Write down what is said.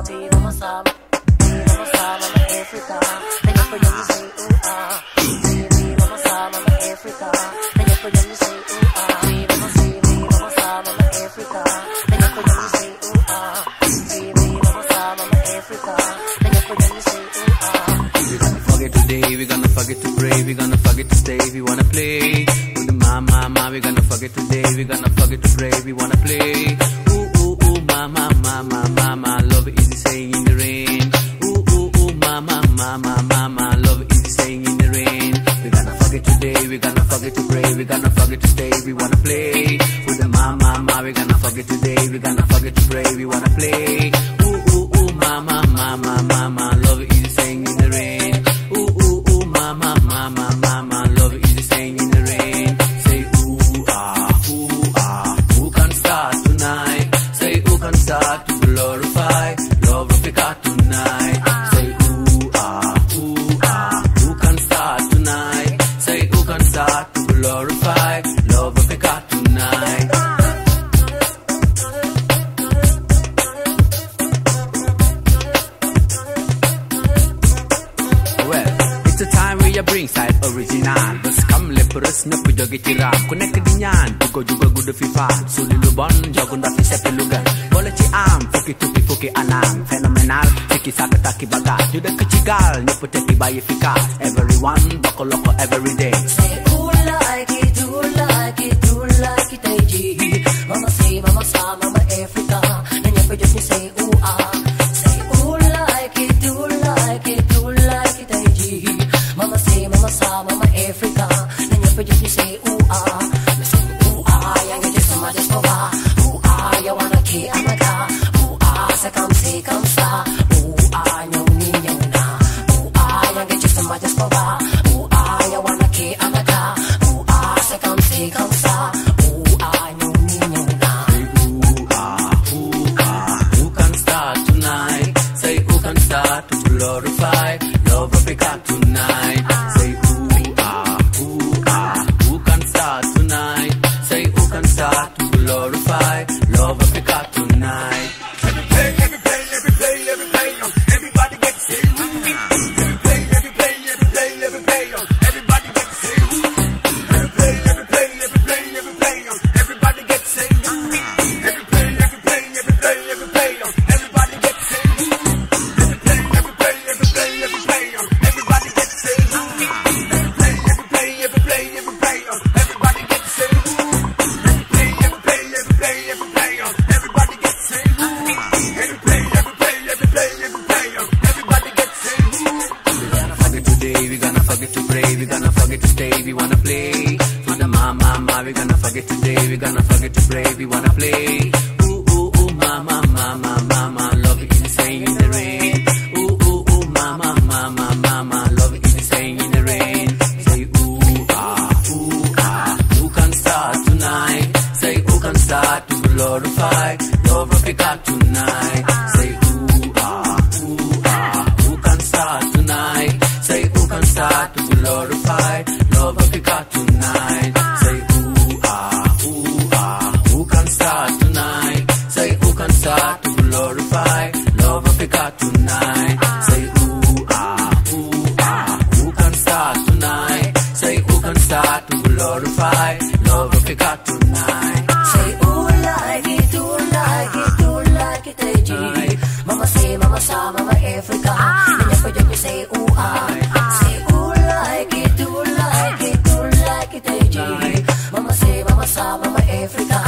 mama sa, mama Africa. Then you put you say ooh ah. Mama sa, mama Africa. Then you put you say ooh ah. Mama sa, mama Africa. Then you put you say ooh ah. Mama sa, mama Africa. Then you put you say ooh ah. We gonna forget today, we gonna forget to pray, we gonna forget to stay, we wanna play. With the mama, we gonna forget today, we gonna forget to pray, we wanna play. Ooh, ooh, ooh, mama, love is the saying in the rain. Ooh, ooh, ooh, mama, love is the saying in the rain. We gonna forget today, we gonna forget to pray, we gonna forget to stay, we wanna play. With the mama, we gonna forget today, we gonna forget to pray, we wanna play. Ooh, ooh, ooh, mama, love is the saying in the rain. Ooh, ooh, ooh, mama, love is the saying in the rain. Say ooh ah, who can start tonight? Say who can start to glorify love of God tonight? Say ooh ah, who can start tonight? Say who can start to glorify love of God tonight? Well, it's a time where you bring side original. Bas kam leperes na pujogi tiram. Kunek kedinyan, buko juga gudu fifan. Suli lubon, jogun dafi sepi lugan. Boleh ci am, fuki tuki fuki anam. Fenomenal, siki sakataki bagat. Juda kecigal, nyeputeki bayi fika. Everyone, bako loko every day. Say ooh like it, taiji. Mama say, mama sa, mama Africa. Then you put you say ooh ah. Say ooh like it, taiji. Mama say, mama sa, mama Africa. Then you put you say ooh ah. Me say ooh ah, yang you just sama just over. Ooh ah, you wanna ke amaka. Ooh ah, say come sa. Ooh ah, nyong ni nyong na. Ooh ah, yang you just sama just over. Ooh ah, you wanna ke amaka. Ooh ah, say come sa. Ooh ah, nyong ni nyong na. Ooh ah, who can start tonight? Say who can start to glorify love of God tonight? Say ooh ah, who can start tonight? Say who can start to glorify love of God tonight? Every play, everybody gets say who. Every play, everybody gets say who. Every play, everybody gets say who. Every play, everybody gets say who. Every play, everybody gets say who. Every play, everybody gets say who. Everybody gets say who. Everybody gets say who. We gonna forget today, we gonna forget to pray, we gonna forget to stay, we wanna play. For the mama, we gonna forget today, we gonna forget to pray, we wanna play. Ooh, ooh, ooh, mama, love is the saying in the rain. Ooh, ooh, ooh, mama, love is the saying in the rain. Say ooh ah, who can start tonight? Say who can start to glorify love of God tonight? Say ooh ah, who can start tonight? Say who can start to glorify love of God tonight? Say ooh ah, who can start tonight? Say who can start to glorify love of God tonight? Say ooh ah, who can start tonight? Say who can start to glorify love of God tonight? Say ooh like it, taiji. Mama say, mama sa, mama Africa. Then you put you say ooh ah. Say ooh like it, taiji. Mama say, mama sa, mama Africa.